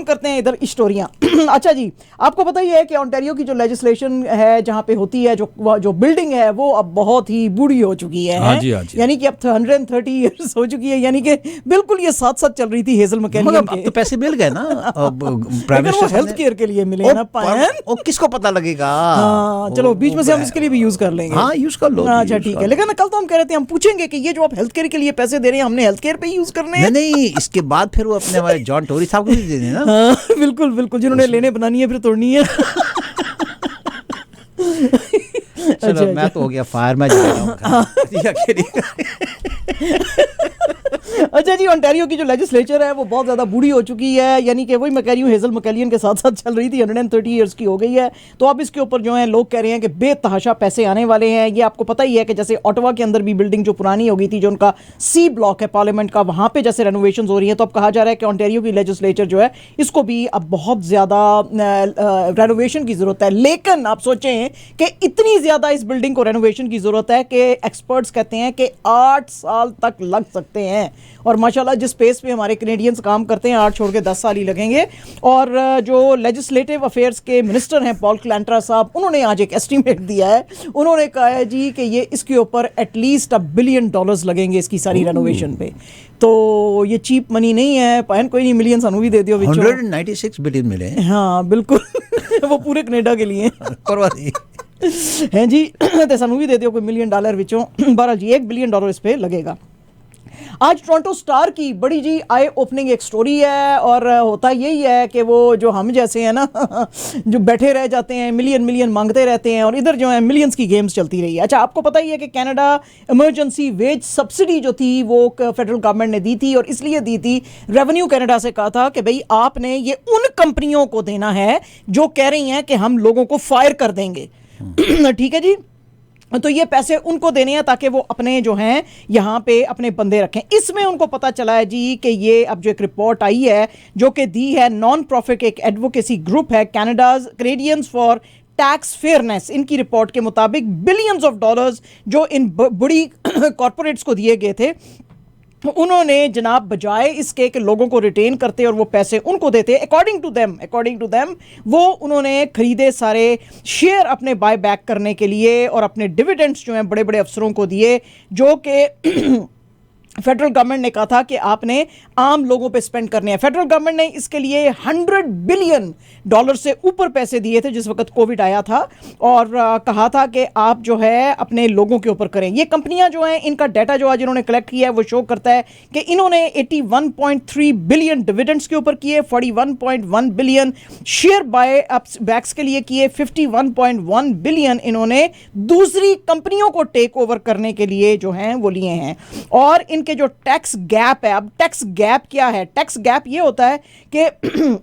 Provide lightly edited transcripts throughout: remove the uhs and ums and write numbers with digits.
करते हैं इधर स्टोरियां। अच्छा जी, आपको पता ही है कि ओंटारियो की जो लेजिस्लेशन है जहां पे होती है जो बिल्डिंग है वो अब बहुत ही बूढ़ी हो चुकी है। हाँ जी, हाँ जी। यानी कि अब 130 ईयर्स हो चुकी है, यानी कि बिल्कुल ये साथ साथ चल रही थी हेजल मैकेनियन अब के। तो पैसे मिल गए ना लेकिन वो हेल्थ केयर के लिए मिले ना पायन। ओ किसको पता लगेगा। हाँ चलो, बीच में से हम इसके लिए भी यूज कर लेंगे। हाँ यूज कर लो। अच्छा ठीक है, लेकिन कल तो हम कह रहे थे, हम पूछेंगे कि ये जो आप हेल्थ केयर के लिए पैसे दे रहे हैं हमने हेल्थ केयर पे यूज करने हैं। नहीं, इसके बाद फिर वो अपने हमारे जॉन टोरी साहब को भी दे देना। हाँ बिल्कुल बिल्कुल, जिन्होंने लेने बनानी है फिर तोड़नी है। चलो अच्छा, मैं तो हो गया फायर, मैं जा रहा हूँ। अच्छा जी, ओंटारियो की जो लेजिस्लेचर है वो बहुत ज़्यादा बूढ़ी हो चुकी है, यानी कि वही मैं कह रही हूँ हेजल मैकेनियन के साथ साथ चल रही थी, 130 ईयर्स की हो गई है। तो अब इसके ऊपर जो है लोग कह रहे हैं कि बेतहाशा पैसे आने वाले हैं। ये आपको पता ही है कि जैसे ऑटवा के अंदर भी बिल्डिंग जो पुरानी हो गई थी, जो उनका सी ब्लॉक है पार्लियामेंट का, वहाँ पर जैसे रेनोवेशन हो रही है, तो अब कहा जा रहा है कि ओंटारियो की लेजिस्लेचर जो है इसको भी अब बहुत ज़्यादा रेनोवेशन की ज़रूरत है। लेकिन आप सोचें कि इतनी ज़्यादा इस बिल्डिंग को रेनोवेशन की ज़रूरत है कि एक्सपर्ट्स कहते हैं कि 8 साल तक लग सकते हैं। और माशाल्लाह जिस पेस पे हमारे कैनेडियंस काम करते हैं, 8 छोड़ के 10 साल ही लगेंगे। और जो लेजिस्लेटिव अफेयर्स के मिनिस्टर हैं पॉल क्लैंटरा साहब, उन्होंने आज एक एस्टीमेट दिया है। उन्होंने कहा है जी कि ये इसके ऊपर एटलीस्ट $1 बिलियन लगेंगे इसकी सारी रेनोवेशन पे। तो ये चीप मनी नहीं है पायन, कोई नहीं, मिलियन सानू भी दे दियो। 196 बिलियन मिले। हाँ बिल्कुल। वो पूरे कनेडा के लिए हैं जी। तो सानू भी दे दियो कोई $1 मिलियन विचों। बहरहाल जी $1 बिलियन इस पे लगेगा। आज टोरंटो स्टार की बड़ी जी आई ओपनिंग एक स्टोरी है, और होता यही है कि वो जो हम जैसे हैं ना जो बैठे रह जाते हैं, मिलियन मांगते रहते हैं, और इधर जो है मिलियंस की गेम्स चलती रही है। अच्छा आपको पता ही है कि कनाडा इमरजेंसी वेज सब्सिडी जो थी वो फेडरल गवर्नमेंट ने दी थी, और इसलिए दी थी, रेवेन्यू कनाडा से कहा था कि भाई आपने ये उन कंपनियों को देना है जो कह रही हैं कि हम लोगों को फायर कर देंगे। ठीक है जी, तो ये पैसे उनको देने हैं ताकि वो अपने जो हैं यहाँ पे अपने बंदे रखें। इसमें उनको पता चला है जी कि ये अब जो एक रिपोर्ट आई है जो कि दी है नॉन प्रॉफिट एक एडवोकेसी ग्रुप है, कैनेडियंस फॉर टैक्स फेयरनेस। इनकी रिपोर्ट के मुताबिक बिलियंस ऑफ डॉलर्स जो इन बड़ी कॉरपोरेट्स को दिए गए थे, उन्होंने जनाब बजाय इसके कि लोगों को रिटेन करते और वो पैसे उनको देते, अकॉर्डिंग टू देम वो उन्होंने खरीदे सारे शेयर अपने बाय बैक करने के लिए, और अपने डिविडेंड्स जो हैं बड़े बड़े अफसरों को दिए, जो कि फेडरल गवर्नमेंट ने कहा था कि आपने आम लोगों पे स्पेंड करने हैं। फेडरल गवर्नमेंट ने इसके लिए $100 बिलियन से ऊपर पैसे दिए थे जिस वक्त कोविड आया था, और कहा था कि आप जो है अपने लोगों के ऊपर करें। ये कंपनियां जो हैं, इनका डाटा जो आज इन्होंने कलेक्ट किया है वो शो करता है कि इन्होंने 81.3 बिलियन डिविडेंड्स के ऊपर किए, 41.1 बिलियन शेयर बाय बैक्स के लिए किए, 51.1 बिलियन इन्होंने दूसरी कंपनियों को टेक ओवर करने के लिए जो हैं वो लिए हैं। और इनके जो टैक्स गैप है, अब टैक्स गैप क्या है? टैक्स गैप ये होता है कि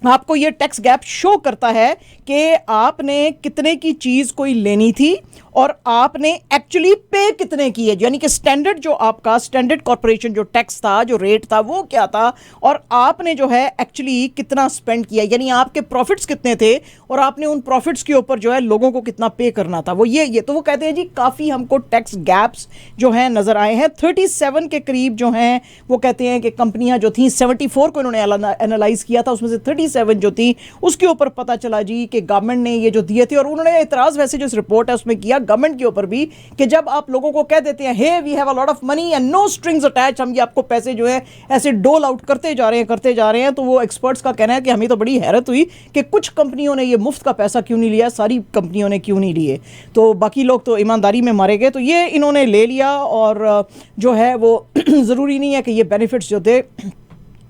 आपको ये टैक्स गैप शो करता है कि आपने कितने की चीज कोई लेनी थी और आपने एक्चुअली पे कितने की है, यानी कि स्टैंडर्ड जो आपका स्टैंडर्ड कॉर्पोरेशन जो टैक्स था, जो रेट था वो क्या था, और आपने जो है एक्चुअली कितना स्पेंड किया, यानी आपके प्रॉफिट्स कितने थे और आपने उन प्रॉफिट्स के ऊपर जो है लोगों को कितना पे करना था, वो ये तो वो कहते हैं जी काफ़ी हमको टैक्स गैप्स जो हैं नज़र आए हैं। 37 के करीब जो हैं वो कहते हैं कि कंपनियां जो थी, 74 को इन्होंने एनालाइज किया था, उसमें से 37 जो थी उसके ऊपर पता चला जी कि गवर्नमेंट ने ये जो दिए थे, और उन्होंने एतराज़ वैसे जो इस रिपोर्ट है उसमें किया गवर्नमेंट के ऊपर भी कि जब आप लोगों को कह देते हैं hey we have a lot of money and no strings attach, हम ये आपको पैसे जो है ऐसे डोल आउट करते जा रहे हैं, तो वो एक्सपर्ट्स का कहना है कि हमें तो बड़ी हैरत हुई कि कुछ कंपनियों ने ये मुफ्त का पैसा क्यों नहीं लिया, सारी कंपनियों ने क्यों नहीं लिए, तो बाकी लोग तो ईमानदारी में मारे गए, तो ये इन्होंने ले लिया। और जो है वो ज़रूरी नहीं है कि ये बेनिफिट्स जो थे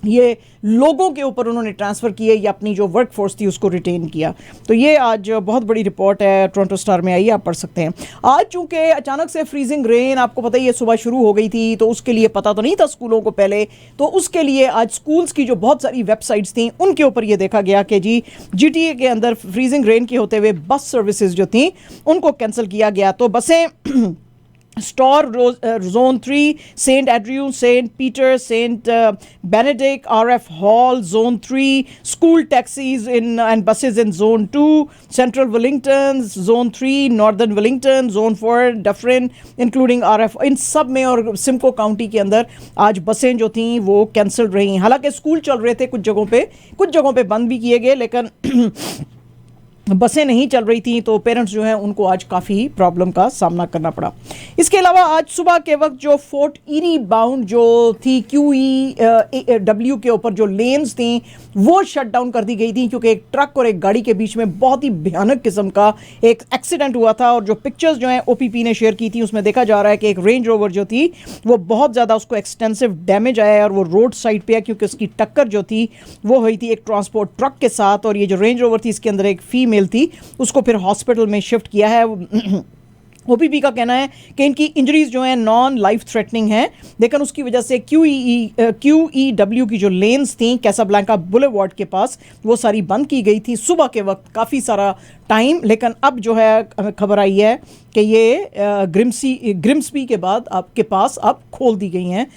ये लोगों के ऊपर उन्होंने ट्रांसफ़र किए या अपनी जो वर्क फोर्स थी उसको रिटेन किया। तो ये आज बहुत बड़ी रिपोर्ट है, टोरंटो स्टार में आई है, आप पढ़ सकते हैं। आज चूँकि अचानक से फ्रीजिंग रेन आपको पता ही है सुबह शुरू हो गई थी, तो उसके लिए पता तो नहीं था स्कूलों को पहले, तो उसके लिए आज स्कूल्स की जो बहुत सारी वेबसाइट्स थी उनके ऊपर ये देखा गया कि जी GTA के अंदर फ्रीजिंग रेन के होते हुए बस सर्विसेज जो थी उनको कैंसिल किया गया। तो बसें Store Zone 3, St. Andrew, St. Peter, St. Benedict, RF Hall, Zone 3, school taxis and buses in Zone 2, Central Wellington, Zone 3, Northern Wellington, Zone 4, Dufferin, including RF, इन सब में और सिम्को काउंटी के अंदर आज बसें जो थीं वो कैंसिल रही। हालांकि स्कूल चल रहे थे कुछ जगहों पे बंद भी किए गए, लेकिन बसें नहीं चल रही थी, तो पेरेंट्स जो हैं उनको आज काफ़ी प्रॉब्लम का सामना करना पड़ा। इसके अलावा आज सुबह के वक्त जो फोर्ट ईरी बाउंड जो थी QEW के ऊपर जो लेन्स थी वो शट डाउन कर दी गई थी, क्योंकि एक ट्रक और एक गाड़ी के बीच में बहुत ही भयानक किस्म का एक एक्सीडेंट हुआ था। और जो पिक्चर्स जो हैं OPP ने शेयर की थी उसमें देखा जा रहा है कि एक रेंज रोवर जो थी वो बहुत ज़्यादा उसको एक्सटेंसिव डैमेज आया है और वो रोड साइड पे है, क्योंकि उसकी टक्कर जो थी वो हुई थी एक ट्रांसपोर्ट ट्रक के साथ। और ये जो रेंज रोवर थी इसके अंदर एक फीमेल थी, उसको फिर हॉस्पिटल में शिफ्ट किया है। OPP का कहना है कि इनकी इंजरीज जो हैं नॉन लाइफ थ्रेटनिंग हैं, लेकिन उसकी वजह से QEW की जो लेन्स थी कैसाब्लैंका बुलेवार्ड के पास वो सारी बंद की गई थी सुबह के वक्त काफ़ी सारा टाइम। लेकिन अब जो है हमें खबर आई है कि ये ग्रिम्सबी के बाद आपके पास अब खोल दी गई हैं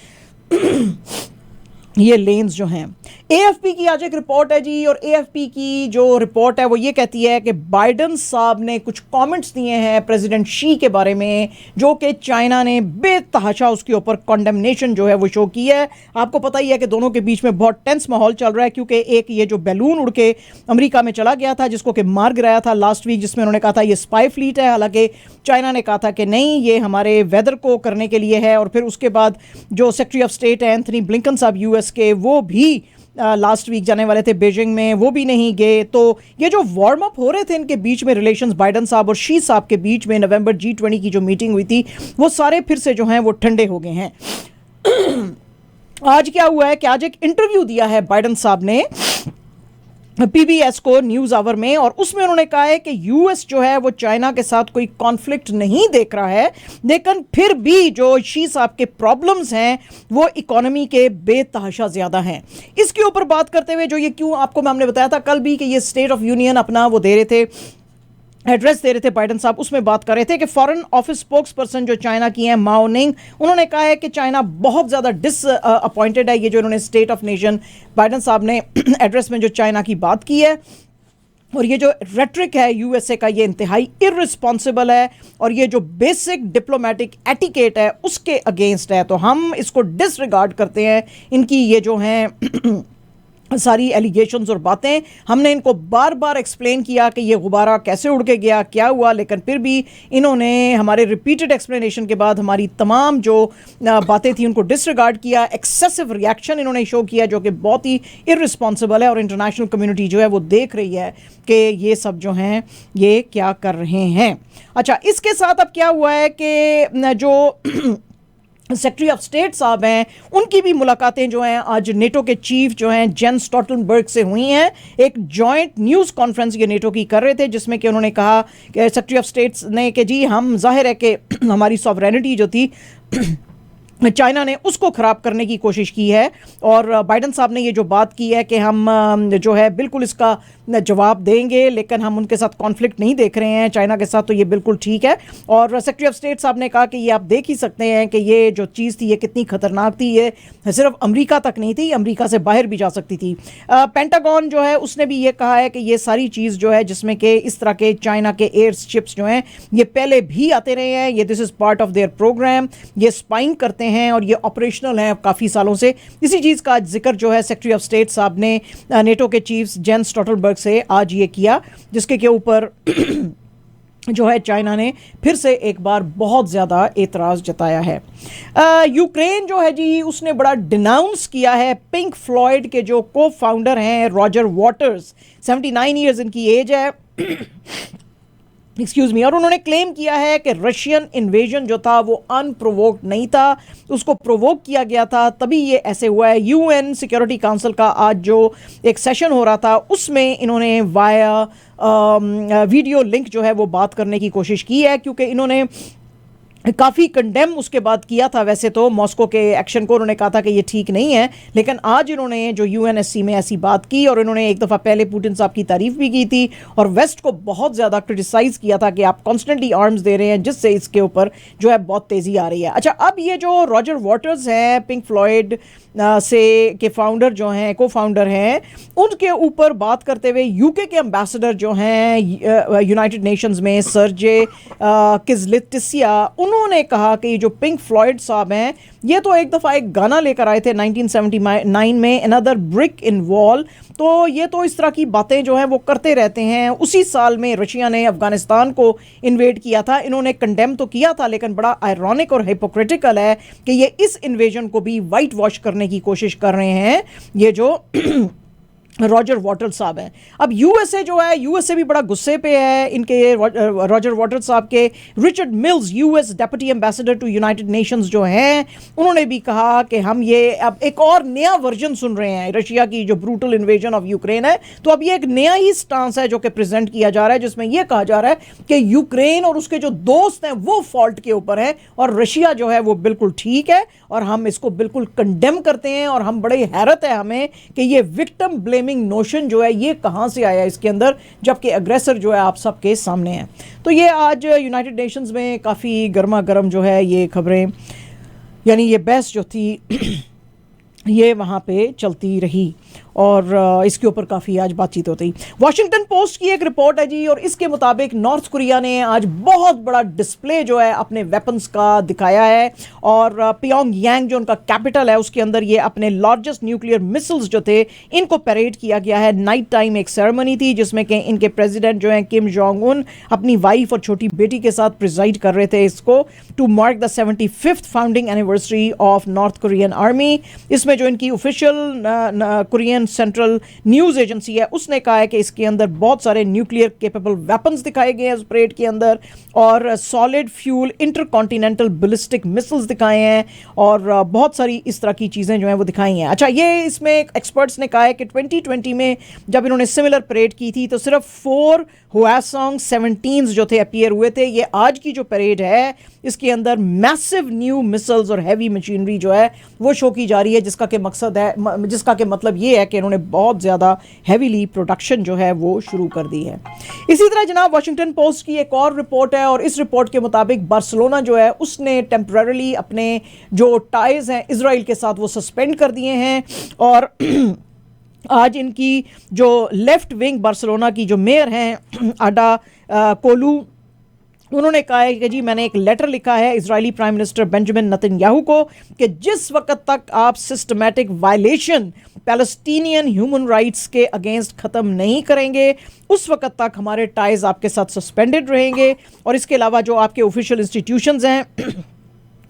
ये लेन्स जो हैं। AFP की आज एक रिपोर्ट है जी, और AFP की जो रिपोर्ट है वो ये कहती है कि बाइडन साहब ने कुछ कमेंट्स दिए हैं प्रेसिडेंट शी के बारे में, जो कि चाइना ने बेतहाशा उसके ऊपर कंडेमनेशन जो है वो शो की है। आपको पता ही है कि दोनों के बीच में बहुत टेंस माहौल चल रहा है, क्योंकि एक ये जो बैलून उड़ के अमेरिका में चला गया था जिसको कि मार गिराया था लास्ट वीक, जिसमें उन्होंने कहा था ये स्पाई फ्लीट है, हालांकि चाइना ने कहा था कि नहीं ये हमारे वेदर को करने के लिए है। और फिर उसके बाद जो सेक्रेटरी ऑफ स्टेट है एंथनी ब्लिंकन साहब US के, वो भी लास्ट वीक जाने वाले थे बीजिंग में, वो भी नहीं गए। तो ये जो वार्म अप हो रहे थे इनके बीच में रिलेशंस बाइडन साहब और शी साहब के बीच में नवंबर G20 की जो मीटिंग हुई थी वो सारे फिर से जो हैं वो ठंडे हो गए हैं। आज क्या हुआ है कि आज एक इंटरव्यू दिया है बाइडन साहब ने PBS को न्यूज़ आवर में, और उसमें उन्होंने कहा है कि US जो है वो चाइना के साथ कोई कॉन्फ्लिक्ट नहीं देख रहा है, लेकिन फिर भी जो शी साहब के प्रॉब्लम्स हैं वो इकोनॉमी के बेतहाशा ज़्यादा हैं। इसके ऊपर बात करते हुए जो ये क्यों आपको हमने बताया था कल भी कि ये स्टेट ऑफ यूनियन अपना वो दे रहे थे, एड्रेस दे रहे थे बाइडन साहब, उसमें बात कर रहे थे कि फॉरेन ऑफिस स्पोक्स पर्सन जो चाइना की हैं माओ निंग, उन्होंने कहा है कि चाइना बहुत ज़्यादा डिसअपॉइंटेड है। ये जो इन्होंने स्टेट ऑफ नेशन बाइडन साहब ने एड्रेस में जो चाइना की बात की है, और ये जो रेट्रिक है USA का ये इंतहाई इररिस्पॉन्सिबल है, और ये जो बेसिक डिप्लोमेटिक एटिकेट है उसके अगेंस्ट है। तो हम इसको डिसरिगार्ड करते हैं, इनकी ये जो हैं सारी एलिगेशंस और बातें। हमने इनको बार बार एक्सप्लेन किया कि ये गुब्बारा कैसे उड़ के गया, क्या हुआ, लेकिन फिर भी इन्होंने हमारे रिपीटेड एक्सप्लेनेशन के बाद हमारी तमाम जो बातें थी उनको डिसरिगार्ड किया। एक्सेसिव रिएक्शन इन्होंने शो किया जो कि बहुत ही इररिस्पॉन्सिबल है, और इंटरनेशनल कम्युनिटी जो है वो देख रही है कि ये सब जो हैं ये क्या कर रहे हैं। अच्छा, इसके साथ अब क्या हुआ है कि जो सेक्रेटरी ऑफ स्टेट साहब हैं उनकी भी मुलाकातें जो हैं आज नेटो के चीफ जो हैं जेंस स्टोल्टनबर्ग से हुई हैं। एक जॉइंट न्यूज़ कॉन्फ्रेंस ये नेटो की कर रहे थे, जिसमें कि उन्होंने कहा कि सेक्रेटरी ऑफ स्टेट ने कि जी हम जाहिर है कि हमारी सॉवरेनिटी जो थी चाइना ने उसको ख़राब करने की कोशिश की है, और बाइडन साहब ने ये जो बात की है कि हम जो है बिल्कुल इसका जवाब देंगे, लेकिन हम उनके साथ कॉन्फ्लिक्ट नहीं देख रहे हैं चाइना के साथ, तो ये बिल्कुल ठीक है। और सेक्रेटरी ऑफ स्टेट साहब ने कहा कि ये आप देख ही सकते हैं कि ये जो चीज़ थी ये कितनी ख़तरनाक थी, ये सिर्फ अमेरिका तक नहीं थी, अमेरिका से बाहर भी जा सकती थी। पेंटागन जो है उसने भी ये कहा है कि ये सारी चीज़ जो है जिसमें कि इस तरह के चाइना के एयर शिप्स जो हैं ये पहले भी आते रहे हैं, ये this is part of their programme, ये स्पाइंग करते हैं और ये ऑपरेशनल हैं काफ़ी सालों से। इसी चीज़ का जिक्र जो है सेक्रेटरी ऑफ स्टेट साहब ने नेटो के चीफ जेंस स्टोल्टनबर्ग से आज ये किया, जिसके के ऊपर जो है चाइना ने फिर से एक बार बहुत ज़्यादा एतराज़ जताया है। यूक्रेन जो है जी उसने बड़ा डिनाउंस किया है पिंक फ्लॉयड के जो को फाउंडर हैं रॉजर वाटर्स, 79 ईयर्स इनकी एज है एक्सक्यूज़ मी, और उन्होंने क्लेम किया है कि रशियन इन्वेजन जो था वो अनप्रोवोक्ड नहीं था, उसको प्रोवोक किया गया था, तभी ये ऐसे हुआ है। UN सिक्योरिटी काउंसिल का आज जो एक सेशन हो रहा था उसमें इन्होंने वाया वीडियो लिंक जो है वो बात करने की कोशिश की है, क्योंकि इन्होंने काफ़ी कंडेम उसके बाद किया था वैसे तो मॉस्को के एक्शन को, उन्होंने कहा था कि ये ठीक नहीं है, लेकिन आज इन्होंने जो यूएनएससी में ऐसी बात की और इन्होंने एक दफ़ा पहले पुतिन साहब की तारीफ भी की थी और वेस्ट को बहुत ज़्यादा क्रिटिसाइज़ किया था कि आप कॉन्स्टेंटली आर्म्स दे रहे हैं जिससे इसके ऊपर जो है बहुत तेज़ी आ रही है। अच्छा, अब ये जो रॉजर वाटर्स हैं पिंक फ्लॉयड से के फाउंडर जो हैं, को फाउंडर हैं, उनके ऊपर बात करते हुए यूके के एम्बेसडर जो हैं यूनाइटेड नेशंस में सर्जे किज़लिटिसिया, उन्होंने कहा कि ये जो पिंक फ्लॉयड साहब हैं ये तो एक दफ़ा एक गाना लेकर आए थे 1979 में, अनदर ब्रिक इन वॉल, तो ये तो इस तरह की बातें जो हैं वो करते रहते हैं। उसी साल में रशिया ने अफगानिस्तान को इन्वेड किया था, इन्होंने कंडेम तो किया था, लेकिन बड़ा आयरॉनिक और हिपोक्रिटिकल है कि ये इस इन्वेजन को भी वाइट वॉश करने की कोशिश कर रहे हैं ये जो रॉजर वाटर्स साहब हैं। अब यूएसए जो है, यूएसए भी बड़ा गुस्से पे है इनके रॉजर वाटर्स साहब के। Richard Mills, US deputy ambassador to United Nations जो हैं, उन्होंने भी कहा कि हम ये अब एक और नया वर्जन सुन रहे हैं रशिया की जो ब्रूटल इन्वेजन ऑफ यूक्रेन है, तो अब ये एक नया ही स्टांस है जो कि प्रेजेंट किया जा रहा है, जिसमें यह कहा जा रहा है कि यूक्रेन और उसके जो दोस्त हैं वो फॉल्ट के ऊपर हैं और रशिया जो है वो बिल्कुल ठीक है और हम इसको बिल्कुल कंडेम करते हैं और हम बड़े हैरत है हमें कि ये विक्टिम ब्लेमिंग नोशन जो है ये कहां से आया इसके अंदर, जबकि अग्रेसर जो है आप सबके सामने है। तो ये आज यूनाइटेड नेशंस में काफ़ी गर्मा गर्म जो है ये खबरें, यानी ये बहस जो थी ये वहाँ पे चलती रही और इसके ऊपर काफ़ी आज बातचीत होती। वॉशिंगटन पोस्ट की एक रिपोर्ट है जी, और इसके मुताबिक नॉर्थ कोरिया ने आज बहुत बड़ा डिस्प्ले जो है अपने वेपन्स का दिखाया है और पियोंगयांग जो उनका कैपिटल है उसके अंदर ये अपने लार्जेस्ट न्यूक्लियर मिसाइल्स जो थे इनको परेड किया गया है। नाइट टाइम एक सेरेमनी थी जिसमें कि इनके प्रेसिडेंट जो हैं किम जोंग उन अपनी वाइफ और छोटी बेटी के साथ प्रिजाइड कर रहे थे इसको, to mark the 75th founding anniversary of North Korean army. इसमें जो इनकी official Korean central news agency है उसने कहा है कि इसके अंदर बहुत सारे न्यूक्लियर केपेबल वेपन्स दिखाए गए हैं इस परेड के अंदर और solid fuel intercontinental ballistic missiles दिखाए हैं और बहुत सारी इस तरह की चीज़ें जो हैं वो दिखाई हैं। अच्छा, ये इसमें एक्सपर्ट्स ने कहा है कि 2020 में जब इन्होंने सिमिलर परेड की थी तो सिर्फ 4 हुआसोंग 17s जो थे अपीयर हुए थे। ये आज की जो परेड है इसके अंदर मैसिव न्यू मिसाइल्स और हैवी मशीनरी जो है वो शो की जा रही है, जिसका कि मकसद है, जिसका कि मतलब ये है कि इन्होंने बहुत ज़्यादा हैवीली प्रोडक्शन जो है वो शुरू कर दी है। इसी तरह जनाब वॉशिंगटन पोस्ट की एक और रिपोर्ट है और इस रिपोर्ट के मुताबिक बार्सिलोना जो है उसने टेम्पररीली अपने जो टाइज हैं इजराइल के साथ वो सस्पेंड कर दिए हैं और आज इनकी जो लेफ्ट विंग बार्सिलोना की जो मेयर हैं आडा कोलू, उन्होंने कहा है कि जी मैंने एक लेटर लिखा है Israeli prime minister Benjamin Netanyahu को कि जिस वक्त तक आप systematic violation Palestinian human rights के अगेंस्ट ख़त्म नहीं करेंगे उस वक्त तक हमारे टाइज आपके साथ सस्पेंडेड रहेंगे और इसके अलावा जो आपके ऑफिशियल इंस्टीट्यूशंस हैं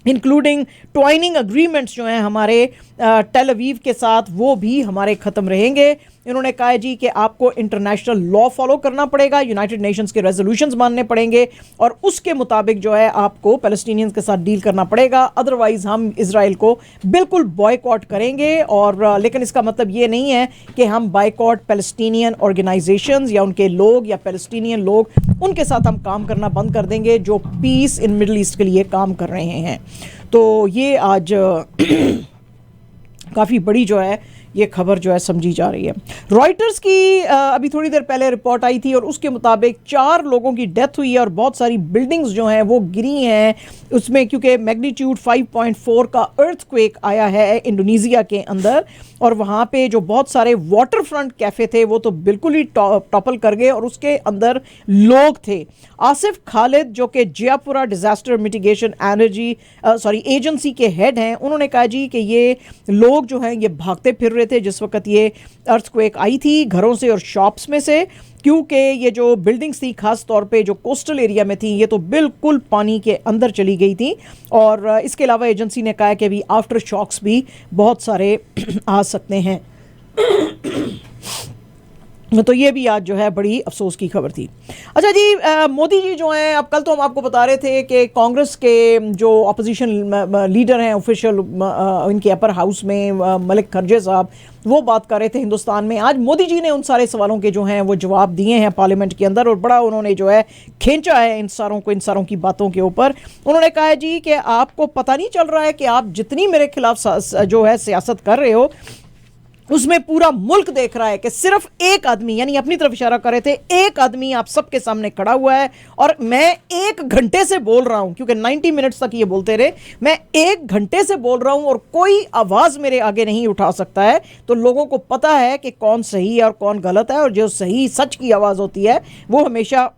इंक्लूडिंग ट्वाइनिंग अग्रीमेंट्स जो हैं हमारे टेल अवीव के साथ वो भी हमारे ख़त्म रहेंगे। इन्होंने कहा है जी कि आपको इंटरनेशनल लॉ फॉलो करना पड़ेगा, यूनाइटेड नेशंस के रेजोल्यूशंस मानने पड़ेंगे और उसके मुताबिक जो है आपको पैलेस्टीनियंस के साथ डील करना पड़ेगा, अदरवाइज हम इजराइल को बिल्कुल बॉयकॉट करेंगे। और लेकिन इसका मतलब ये नहीं है कि हम बायकॉट पैलेस्टीनियन ऑर्गेनाइजेशंस या उनके लोग या पैलेस्टीनियन लोग उनके साथ हम काम करना बंद कर देंगे जो पीस इन मिडल ईस्ट के लिए काम कर रहे हैं। तो ये आज काफ़ी बड़ी जो है ये खबर जो है समझी जा रही है। रॉयटर्स की अभी थोड़ी देर पहले रिपोर्ट आई थी और उसके मुताबिक 4 लोगों की डेथ हुई है और बहुत सारी बिल्डिंग्स जो हैं वो गिरी हैं उसमें, क्योंकि मैग्नीट्यूड 5.4 का अर्थक्वेक आया है इंडोनेशिया के अंदर और वहाँ पे जो बहुत सारे वाटर फ्रंट कैफ़े थे वो तो बिल्कुल ही टॉपल कर गए और उसके अंदर लोग थे। आसिफ खालिद जो कि जयपुरा डिज़ास्टर मिटिगेशन एजेंसी के हेड हैं, उन्होंने कहा जी कि ये लोग जो हैं ये भागते फिर रहे थे जिस वक्त ये अर्थक्वेक आई थी घरों से और शॉप्स में से, क्योंकि ये जो बिल्डिंग्स थी खास तौर पे जो कोस्टल एरिया में थी ये तो बिल्कुल पानी के अंदर चली गई थी। और इसके अलावा एजेंसी ने कहा है कि अभी आफ्टर शॉक्स भी बहुत सारे आ सकते हैं। तो ये भी आज जो है बड़ी अफसोस की खबर थी। अच्छा जी, मोदी जी जो हैं, अब कल तो हम आपको बता रहे थे कि कांग्रेस के जो अपोजिशन लीडर हैं ऑफिशियल इनके अपर हाउस में मलिक खरगे साहब, वो बात कर रहे थे हिंदुस्तान में। आज मोदी जी ने उन सारे सवालों के जो हैं वो जवाब दिए हैं पार्लियामेंट के अंदर, और बड़ा उन्होंने जो है खींचा है इन सारों की बातों के ऊपर। उन्होंने कहा है जी कि आपको पता नहीं चल रहा है कि आप जितनी मेरे खिलाफ जो है सियासत कर रहे हो, उसमें पूरा मुल्क देख रहा है कि सिर्फ एक आदमी, यानी अपनी तरफ इशारा कर रहे थे, एक आदमी आप सबके सामने खड़ा हुआ है और मैं 1 घंटे से बोल रहा हूं, क्योंकि 90 मिनट्स तक ये बोलते रहे, मैं 1 घंटे से बोल रहा हूं और कोई आवाज मेरे आगे नहीं उठा सकता है। तो लोगों को पता है कि कौन सही है और कौन गलत है, और जो सही सच की आवाज होती है वो हमेशा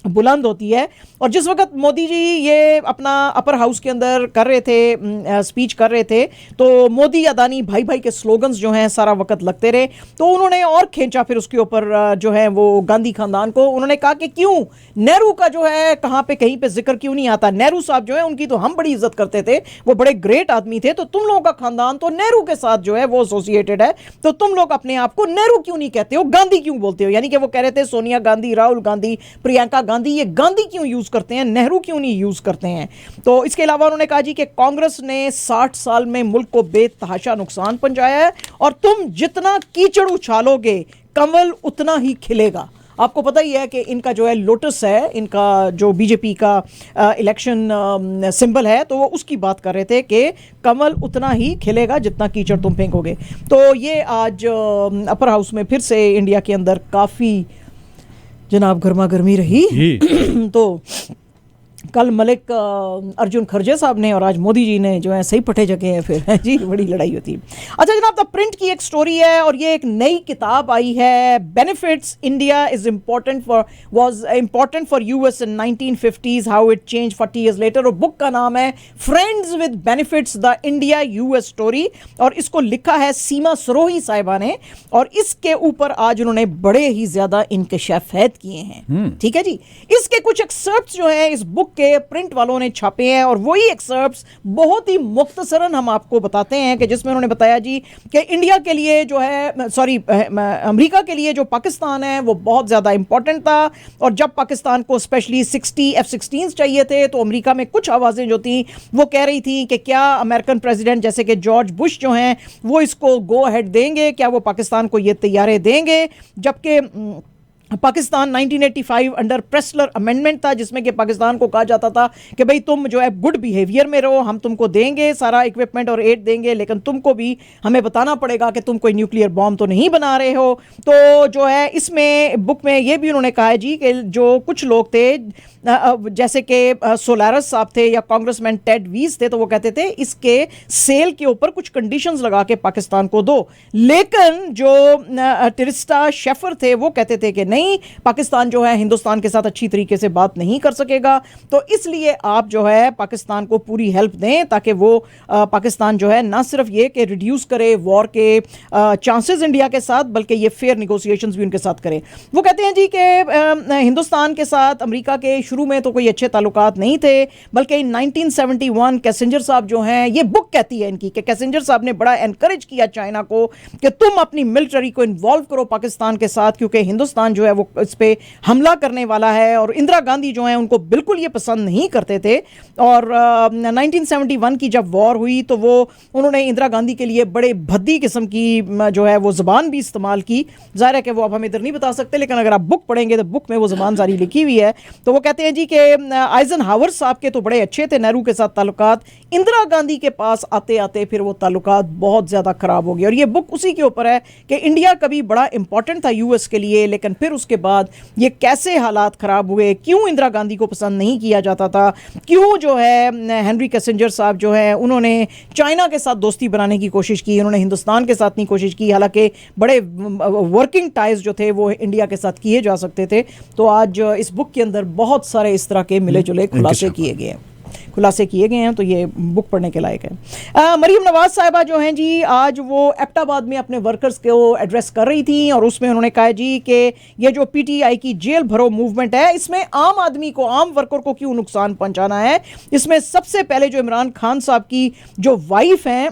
बुलंद होती है। और जिस वक्त मोदी जी ये अपना अपर हाउस के अंदर कर रहे थे, स्पीच कर रहे थे, तो मोदी अदानी भाई भाई के स्लोगन्स जो हैं सारा वक्त लगते रहे। तो उन्होंने और खींचा फिर उसके ऊपर जो है वो गांधी खानदान को। उन्होंने कहा कि क्यों नेहरू का जो है कहाँ पे कहीं पे जिक्र क्यों नहीं आता। नेहरू साहब जो है उनकी तो हम बड़ी इज्जत करते थे, वो बड़े ग्रेट आदमी थे, तो तुम लोगों का खानदान तो नेहरू के साथ जो है वो एसोसिएटेड है, तो तुम लोग अपने आप को नेहरू क्यों नहीं कहते हो, गांधी क्यों बोलते हो। यानी कि वो कह रहे थे सोनिया गांधी, राहुल गांधी, प्रियंका गांधी, ये गांधी क्यों यूज करते हैं, नेहरू क्यों नहीं यूज करते हैं। तो इसके अलावा उन्होंने कहा जी कि कांग्रेस ने 60 साल में मुल्क को बेतहाशा नुकसान पहुंचाया है और तुम जितना कीचड़ उछालोगे कमल उतना ही खिलेगा। आपको पता ही है कि इनका जो है लोटस है, इनका जो बीजेपी का इलेक्शन सिंबल है, तो वो उसकी बात कर रहे थे कि कमल उतना ही खिलेगा जितना कीचड़ तुम फेंकोगे। तो ये आज अपर हाउस में फिर से इंडिया के अंदर काफ़ी जनाब गर्मा गर्मी रही। तो कल मलिक अर्जुन खरगे साहब ने और आज मोदी जी ने जो है सही पट्टे जगह हैं फिर है जी, बड़ी लड़ाई होती है। अच्छा जनाब, द प्रिंट की एक स्टोरी है और ये एक नई किताब आई है, benefits India is was important for US in 1950s how it change 40 years later। और बुक का नाम है friends with benefits the India US story, और इसको लिखा है सीमा सरोही साहिबा ने, और इसके ऊपर आज उन्होंने बड़े ही ज्यादा इंकशाफात किए हैं। ठीक है जी, इसके कुछ एक्सर्प्ट्स जो है इस बुक के प्रिंट वालों ने छापे हैं, और वही एक्सर्प्ट्स बहुत ही मुख्तसरन हम आपको बताते हैं कि जिसमें उन्होंने बताया जी कि इंडिया के लिए जो है, अमेरिका के लिए जो पाकिस्तान है वो बहुत ज़्यादा इंपॉर्टेंट था, और जब पाकिस्तान को स्पेशली 60 F-16s चाहिए थे तो अमेरिका में कुछ आवाज़ें जो थी वो कह रही थी कि क्या अमेरिकन प्रेसिडेंट जैसे कि जॉर्ज बुश जो हैं वो इसको गो अहेड देंगे, क्या वो पाकिस्तान को ये तैयारे देंगे। जबकि पाकिस्तान 1985 अंडर प्रेस्लर अमेंडमेंट था, जिसमें कि पाकिस्तान को कहा जाता था कि भाई तुम जो है गुड बिहेवियर में रहो, हम तुमको देंगे सारा इक्विपमेंट और एड देंगे, लेकिन तुमको भी हमें बताना पड़ेगा कि तुम कोई न्यूक्लियर बॉम्ब तो नहीं बना रहे हो। तो जो है इसमें बुक में ये भी उन्होंने कहा है जी कि जो कुछ लोग थे जैसे कि सोलारस साहब थे या कांग्रेसमैन टेड वीज थे, तो वो कहते थे इसके सेल के ऊपर कुछ कंडीशंस लगा के पाकिस्तान को दो, लेकिन जो टिरिस्टा शेफर थे वो कहते थे कि नहीं, पाकिस्तान जो है हिंदुस्तान के साथ अच्छी तरीके से बात नहीं कर सकेगा, तो इसलिए आप जो है पाकिस्तान को पूरी हेल्प दें ताकि वो पाकिस्तान जो है ना सिर्फ ये कि रिड्यूस करे वॉर के चांसेस इंडिया के साथ, बल्कि ये फेयर निगोशिएशंस भी उनके साथ करे। वो कहते हैं जी कि हिंदुस्तान के साथ अमेरिका के शुरू में तो कोई अच्छे ताल्लुकात नहीं थे, बल्कि 1971 कैसेंजर साहब जो हैं, ये बुक कहती है इनकी कि कैसेंजर साहब ने बड़ा एनकरेज किया चाइना को कि तुम अपनी मिलिट्री को इन्वॉल्व करो पाकिस्तान के साथ, क्योंकि हिंदुस्तान जो है वो इस पे हमला करने वाला है। और इंदिरा गांधी जो है उनको बिल्कुल ये पसंद नहीं करते थे, और 1971 की जब वॉर हुई तो वो उन्होंने इंदिरा गांधी के लिए बड़े भद्दी किस्म की जो है वो ज़बान भी इस्तेमाल की। ज़ाहिर है कि वो अब हम इधर नहीं बता सकते, लेकिन अगर आप बुक पढ़ेंगे तो बुक में वो ज़बान सारी लिखी हुई है। तो वो कहते हैं जी कि आइजनहावर साहब के तो बड़े अच्छे थे नेहरू के साथ ताल्लुकात, इंदिरा गांधी के पास आते आते फिर वो ताल्लुकात बहुत ज़्यादा ख़राब हो गए। और ये बुक उसी के ऊपर है कि इंडिया कभी बड़ा इंपॉर्टेंट था यूएस के लिए, लेकिन फिर उसके बाद ये कैसे हालात ख़राब हुए, क्यों इंदिरा गांधी को पसंद नहीं किया जाता था, क्यों जो है हेनरी किसिंजर साहब जो है उन्होंने चाइना के साथ दोस्ती बनाने की कोशिश की, उन्होंने हिंदुस्तान के साथ नहीं कोशिश की, हालांकि बड़े वर्किंग टाइज जो थे वो इंडिया के साथ किए जा सकते थे। तो आज इस बुक के अंदर बहुत सारे इस तरह के मिले जुले खुलासे किए गए हैं, तो ये बुक पढ़ने के लायक है। मरीम नवाज साहिबा जो हैं जी, आज वो एबटाबाद में अपने वर्कर्स को एड्रेस कर रही थी, और उसमें उन्होंने कहा जी कि ये जो पीटीआई की जेल भरो मूवमेंट है, इसमें आम आदमी को, आम वर्कर को क्यों नुकसान पहुंचाना है। इसमें सबसे पहले जो इमरान खान साहब की जो वाइफ हैं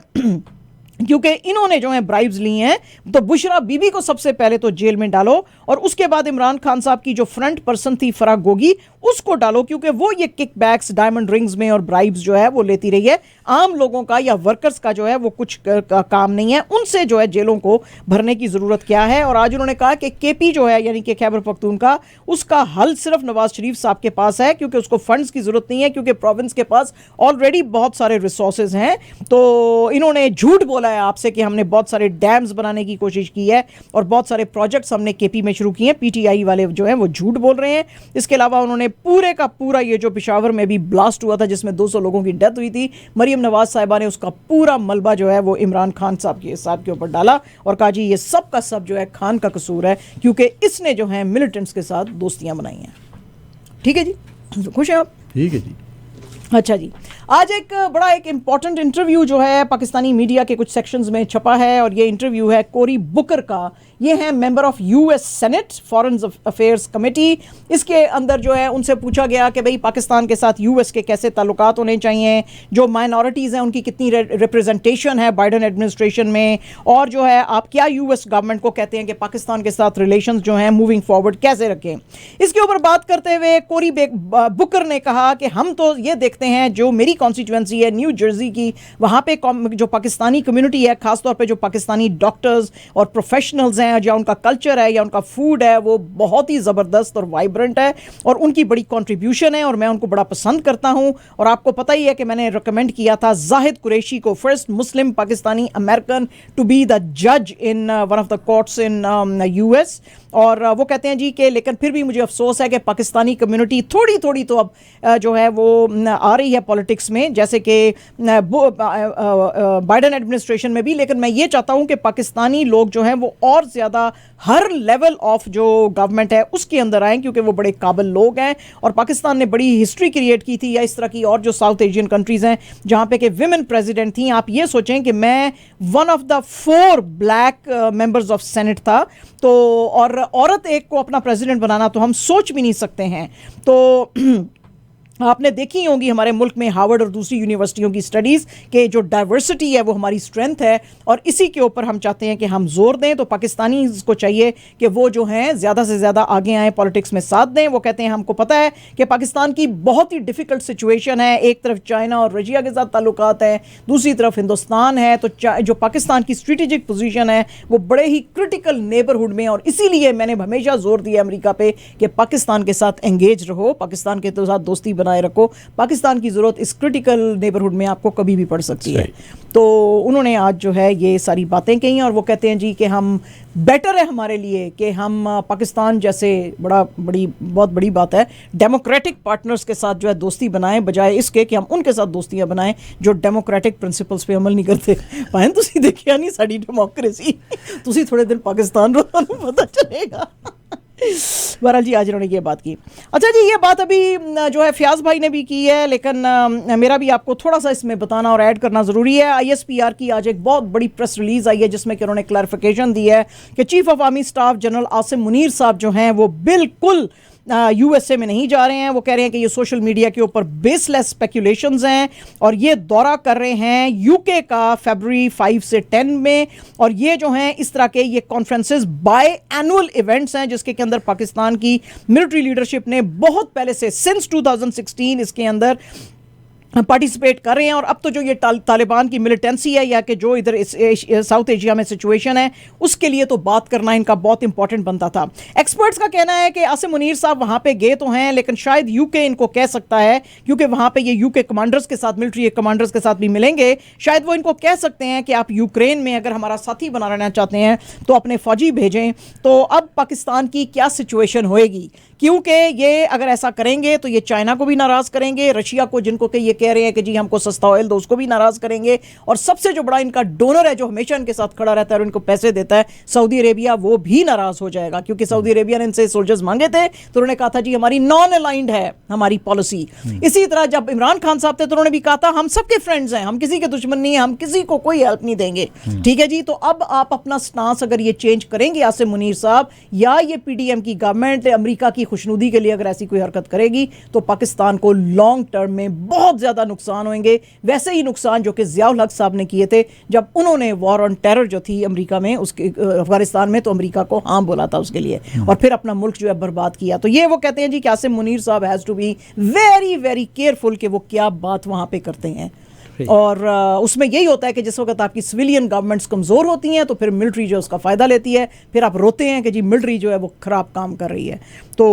क्योंकि इन्होंने जो है ब्राइब्स ली हैं। तो बुशरा बीबी को सबसे पहले तो जेल में डालो और उसके बाद इमरान खान साहब की जो फ्रंट पर्सन थी फराह गोगी उसको डालो, क्योंकि वो ये किकबैक्स डायमंड रिंग्स में और ब्राइब्स जो है वो लेती रही है। आम लोगों का या वर्कर्स का जो है वो कुछ काम नहीं है, उनसे जो है जेलों को भरने की जरूरत क्या है। और आज उन्होंने कहा कि केपी जो है यानी कि खैबर पख्तूनख्वा, उसका हल सिर्फ नवाज शरीफ साहब के पास है, क्योंकि उसको फंड्स की जरूरत नहीं है, क्योंकि प्रोविंस के पास ऑलरेडी बहुत सारे रिसोर्सेज हैं। तो इन्होंने झूठ बोला है आपसे कि हमने बहुत सारे डैम्स बनाने की कोशिश की है और बहुत सारे प्रोजेक्ट्स हमने केपी में शुरू किए हैं। पीटीआई वाले जो हैं वो झूठ बोल रहे हैं। इसके अलावा उन्होंने पूरे का पूरा ये जो पेशावर में भी ब्लास्ट हुआ था जिसमें 200 लोगों की डेथ हुई थी, मरियम नवाज साहिबा ने उसका पूरा मलबा जो है वो इमरान खान साहब के ऊपर डाला और कहा जी ये सब का सब जो है खान का कसूर है, क्योंकि इसने जो है मिलिटेंट्स के साथ दोस्तियां बनाई हैं। ठीक है जी, खुश हैं आप? ठीक है जी। अच्छा जी, आज एक इंपॉर्टेंट इंटरव्यू जो है पाकिस्तानी मीडिया के कुछ सेक्शंस में छपा है और ये इंटरव्यू है कोरी बुकर का। ये है member of US senate foreign affairs committee. इसके अंदर जो है उनसे पूछा गया कि भाई पाकिस्तान के साथ यूएस के कैसे ताल्लुकात होने चाहिए, जो माइनॉरिटीज़ हैं उनकी कितनी रिप्रेजेंटेशन है बाइडन एडमिनिस्ट्रेशन में, और जो है आप क्या यूएस गवर्नमेंट को कहते हैं कि पाकिस्तान के साथ रिलेशंस जो हैं मूविंग फॉरवर्ड कैसे रखें। इसके ऊपर बात करते हुए कोरी बुकर ने कहा कि हम तो ये देखते हैं, जो मेरी कॉन्स्टिट्यूएंसी है न्यू जर्सी की, वहाँ पे जो पाकिस्तानी कम्युनिटी है, खासतौर पे जो पाकिस्तानी डॉक्टर्स और प्रोफेशनल्स हैं, या उनका कल्चर है या उनका फूड है, वो बहुत ही ज़बरदस्त और वाइब्रेंट है और उनकी बड़ी कंट्रीब्यूशन है और मैं उनको बड़ा पसंद करता हूं। और आपको पता ही है कि मैंने रिकमेंड किया था जाहिद कुरैशी को, first Muslim Pakistani American to be the जज in one of the courts in US. और वो कहते हैं जी कि लेकिन फिर भी मुझे अफसोस है कि पाकिस्तानी कम्युनिटी थोड़ी थोड़ी तो अब जो है वो आ रही है पॉलिटिक्स में, जैसे कि बाइडन एडमिनिस्ट्रेशन में भी। लेकिन मैं ये चाहता हूं कि पाकिस्तानी लोग जो हैं वो और ज़्यादा हर लेवल ऑफ जो गवर्नमेंट है उसके अंदर आएँ, क्योंकि वो बड़े काबिल लोग हैं और पाकिस्तान ने बड़ी हिस्ट्री क्रिएट की थी, या इस तरह की और जो साउथ एशियन कंट्रीज़ हैं जहाँ पे कि विमेन प्रेसिडेंट थी। आप ये सोचें कि मैं one of the 4 black members of senate था, तो और औरत एक को अपना प्रेसिडेंट बनाना तो हम सोच भी नहीं सकते हैं। तो आपने देखी होंगी हमारे मुल्क में हार्वर्ड और दूसरी यूनिवर्सिटियों की स्टडीज़ के जो डाइवर्सिटी है वो हमारी स्ट्रेंथ है और इसी के ऊपर हम चाहते हैं कि हम जोर दें। तो पाकिस्तानी को चाहिए कि वो जो हैं ज़्यादा से ज़्यादा आगे आएँ, पॉलिटिक्स में साथ दें। वो कहते हैं हमको पता है कि पाकिस्तान की बहुत ही डिफ़िकल्ट सिचुएशन है, एक तरफ चाइना और रशिया के साथ ताल्लुकात हैं, दूसरी तरफ हिंदुस्तान है। तो जो पाकिस्तान की स्ट्रेटेजिक पोजीशन है वो बड़े ही क्रिटिकल नेबरहुड में, और इसीलिए मैंने हमेशा जोर दिया अमेरिका पे कि पाकिस्तान के साथ एंगेज रहो, पाकिस्तान के साथ दोस्ती बनाए रखो। पाकिस्तान की जरूरत इस क्रिटिकल नेबरहुड में आपको कभी भी पड़ सकती है। तो उन्होंने आज जो है ये सारी बातें कही और वो कहते हैं जी कि हम बेटर है हमारे लिए कि हम पाकिस्तान जैसे बहुत बड़ी बात है डेमोक्रेटिक पार्टनर्स के साथ जो है दोस्ती बनाएं, बजाय इसके कि हम उनके साथ दोस्तियां बनाएं जो डेमोक्रेटिक प्रिंसिपल्स पे अमल नहीं करते। भाई तुसी देखिया नहीं साड़ी डेमोक्रेसी, तुसी थोड़े दिन पाकिस्तान रहो तो पता चलेगा। बहरहाल जी आज इन्होंने ये बात की। अच्छा जी, ये बात अभी जो है फयाज भाई ने भी की है, लेकिन मेरा भी आपको थोड़ा सा इसमें बताना और ऐड करना ज़रूरी है। ISPR की आज एक बहुत बड़ी प्रेस रिलीज़ आई है जिसमें कि उन्होंने क्लैरिफिकेशन दी है कि chief of army staff general Asim Munir साहब जो हैं वो बिल्कुल USA में नहीं जा रहे हैं। वो कह रहे हैं कि ये सोशल मीडिया के ऊपर बेसलेस स्पेकुलेशंस हैं और ये दौरा कर रहे हैं UK का फरवरी 5 से 10 में, और ये जो हैं इस तरह के ये कॉन्फ्रेंसेस बाय एनुअल इवेंट्स हैं जिसके अंदर पाकिस्तान की मिलिट्री लीडरशिप ने बहुत पहले से सिंस 2016 इसके अंदर पार्टिसिपेट कर रहे हैं। और अब तो जो ये तालिबान की मिलिटेंसी है या कि जो इधर इस साउथ एशिया में सिचुएशन है उसके लिए तो बात करना इनका बहुत इंपॉर्टेंट बनता था। एक्सपर्ट्स का कहना है कि आसिम मुनीर साहब वहाँ पे गए तो हैं, लेकिन शायद UK इनको कह सकता है, क्योंकि वहाँ पे ये UK कमांडर्स के साथ, मिलिट्री कमांडर्स के साथ भी मिलेंगे, शायद वो इनको कह सकते हैं कि आप यूक्रेन में अगर हमारा साथी बना रहना चाहते हैं तो अपने फौजी भेजें। तो अब पाकिस्तान की क्या सिचुएशन होएगी, क्योंकि ये अगर ऐसा करेंगे तो ये चाइना को भी नाराज़ करेंगे, रशिया को जिनको कि ये कह रहे हैं कि जी हमको सस्ता ऑयल दो उसको भी नाराज़ करेंगे, और सबसे जो बड़ा इनका डोनर है जो हमेशा इनके साथ खड़ा रहता है और इनको पैसे देता है सऊदी अरेबिया, वो भी नाराज़ हो जाएगा। क्योंकि सऊदी अरेबिया ने इनसे सोल्जर्स मांगे थे तो उन्होंने कहा था जी हमारी नॉन अलाइंड है हमारी पॉलिसी। इसी तरह जब इमरान खान साहब थे तो उन्होंने भी कहा था हम सबके फ्रेंड्स हैं, हम किसी के दुश्मन नहीं है, हम किसी को कोई हेल्प नहीं देंगे। ठीक है जी, तो अब आप अपना स्टांस अगर ये चेंज करेंगे आसिम मुनीर साहब, या ये PDM की गवर्नमेंट अमेरिका की खुशनुदी के लिए अगर ऐसी कोई हरकत करेगी तो पाकिस्तान को लॉन्ग टर्म में बहुत ज्यादा ज़्यादा नुकसान होंगे वैसे ही नुकसान जो कि ज़ियाउल हक साहब ने किए थे जब उन्होंने वॉर ऑन टेरर जो थी अमेरिका में, उसके अफगानिस्तान में, तो अमेरिका को हाँ बोला था उसके लिए और फिर अपना मुल्क जो है बर्बाद किया। तो ये वो कहते हैं जी कि आसिम मुनीर साहब has to be very very careful कि वो क्या बात वहाँ पे करते हैं। और उसमें यही होता है कि जिस वक्त आपकी सिविलियन गवर्नमेंट्स कमज़ोर होती हैं तो फिर मिलिट्री जो उसका फ़ायदा लेती है, फिर आप रोते हैं कि जी मिलिट्री जो है वो ख़राब काम कर रही है। तो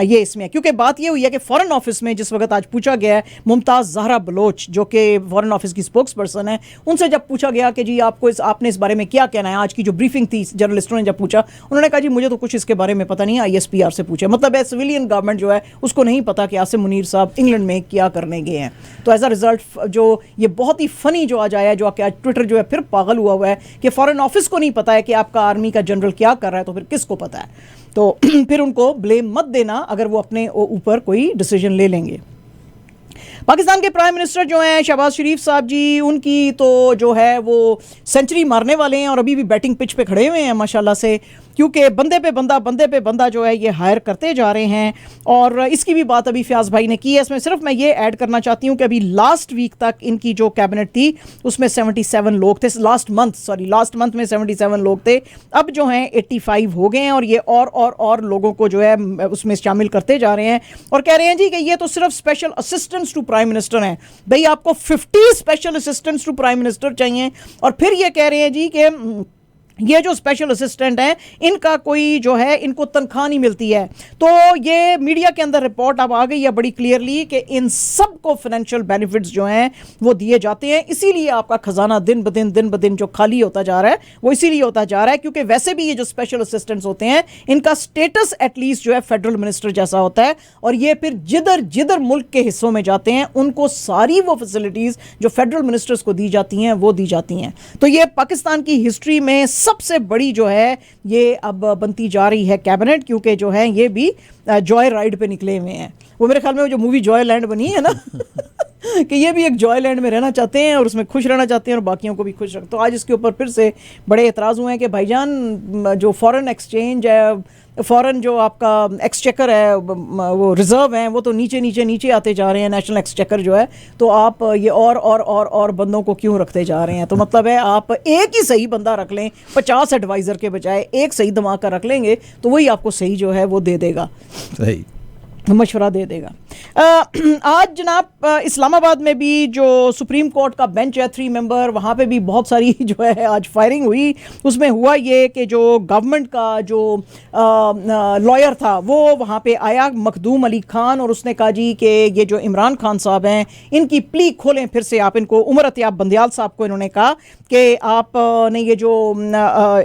ये इसमें क्योंकि बात ये हुई है कि फ़ॉरेन ऑफिस में जिस वक्त आज पूछा गया है, मुमताज़ ज़हरा बलोच जो कि फ़ॉरेन ऑफिस की स्पोक्स पर्सन है, उनसे जब पूछा गया कि जी आपने इस बारे में क्या कहना है, आज की जो ब्रीफिंग थी जर्नलिस्टों ने जब पूछा, उन्होंने कहा जी मुझे तो कुछ इसके बारे में पता नहीं है, ISPR से पूछे। मतलब है सिविलियन गवर्नमेंट जो है उसको नहीं पता कि आसिम मुनीर साहब इंग्लैंड में क्या करने गए हैं। तो एज अ रिज़ल्ट जो ये बहुत ही फनी जो आज आया है, जो आज ट्विटर जो है फिर पागल हुआ है कि फॉरेन ऑफिस को नहीं पता है कि आपका आर्मी का जनरल क्या कर रहा है, तो फिर किसको पता है। तो फिर उनको ब्लेम मत देना अगर वो अपने ऊपर कोई डिसीजन ले लेंगे। पाकिस्तान के प्राइम मिनिस्टर जो हैं शहबाज शरीफ साहब जी, उनकी तो जो है वो सेंचुरी मारने वाले हैं और अभी भी बैटिंग पिच पे खड़े हुए हैं माशाल्लाह से, क्योंकि बंदे पे बंदा जो है ये हायर करते जा रहे हैं। और इसकी भी बात अभी फयाज भाई ने की है। इसमें सिर्फ मैं ये ऐड करना चाहती हूँ कि अभी लास्ट वीक तक इनकी जो कैबिनेट थी उसमें 77 लोग थे, लास्ट मंथ में 77 लोग थे, अब जो हैं 85 हो गए हैं और ये और लोगों को जो है उसमें शामिल करते जा रहे हैं और कह रहे हैं जी कि ये तो सिर्फ special assistants to prime minister हैं। भाई आपको 50 special assistants to prime minister चाहिए और फिर ये कह रहे हैं जी कि ये जो स्पेशल असिस्टेंट हैं इनका कोई जो है इनको तनख्वाह नहीं मिलती है। तो ये मीडिया के अंदर रिपोर्ट अब आ गई है बड़ी क्लियरली कि इन सब को फाइनेंशियल बेनिफिट्स जो हैं वो दिए जाते हैं। इसीलिए आपका खजाना दिन ब दिन जो खाली होता जा रहा है वो इसीलिए होता जा रहा है क्योंकि वैसे भी ये जो स्पेशल असिस्टेंट्स होते हैं इनका स्टेटस एटलीस्ट जो है फेडरल मिनिस्टर जैसा होता है और ये फिर जिधर मुल्क के हिस्सों में जाते हैं उनको सारी वो फैसिलिटीज़ जो फेडरल मिनिस्टर्स को दी जाती हैं वो दी जाती हैं। तो ये पाकिस्तान की हिस्ट्री में सबसे बड़ी जो है ये अब बनती जा रही है कैबिनेट, क्योंकि जो है ये भी जॉय राइड पे निकले हुए हैं। वो मेरे ख्याल में वो जो मूवी जॉय लैंड बनी है ना कि ये भी एक जॉय लैंड में रहना चाहते हैं और उसमें खुश रहना चाहते हैं और बाकियों को भी खुश रख। तो आज इसके ऊपर फिर से बड़े एतराज़ हुए हैं कि भाईजान जो फॉरेन एक्सचेंज है, फॉरेन जो आपका एक्सचेकर है, वो रिज़र्व हैं, वो तो नीचे आते जा रहे हैं, नेशनल एक्सचेकर जो है, तो आप ये और बंदों को क्यों रखते जा रहे हैं। तो मतलब है आप एक ही सही बंदा रख लें 50 एडवाइज़र के बजाय, एक सही दिमाग का रख लेंगे तो वही आपको सही जो है वो दे देगा, सही मशवरा दे देगा। आज जनाब इस्लामाबाद में भी जो सुप्रीम कोर्ट का बेंच है 3 मेंबर, वहाँ पे भी बहुत सारी जो है आज फायरिंग हुई। उसमें हुआ ये कि जो गवर्नमेंट का जो लॉयर था वो वहाँ पे आया, मखदूम अली खान, और उसने कहा जी कि ये जो इमरान खान साहब हैं इनकी प्ली खोलें फिर से आप इनको। उमर अतियाब बंदियाल साहब को इन्होंने कहा कि आप ने ये जो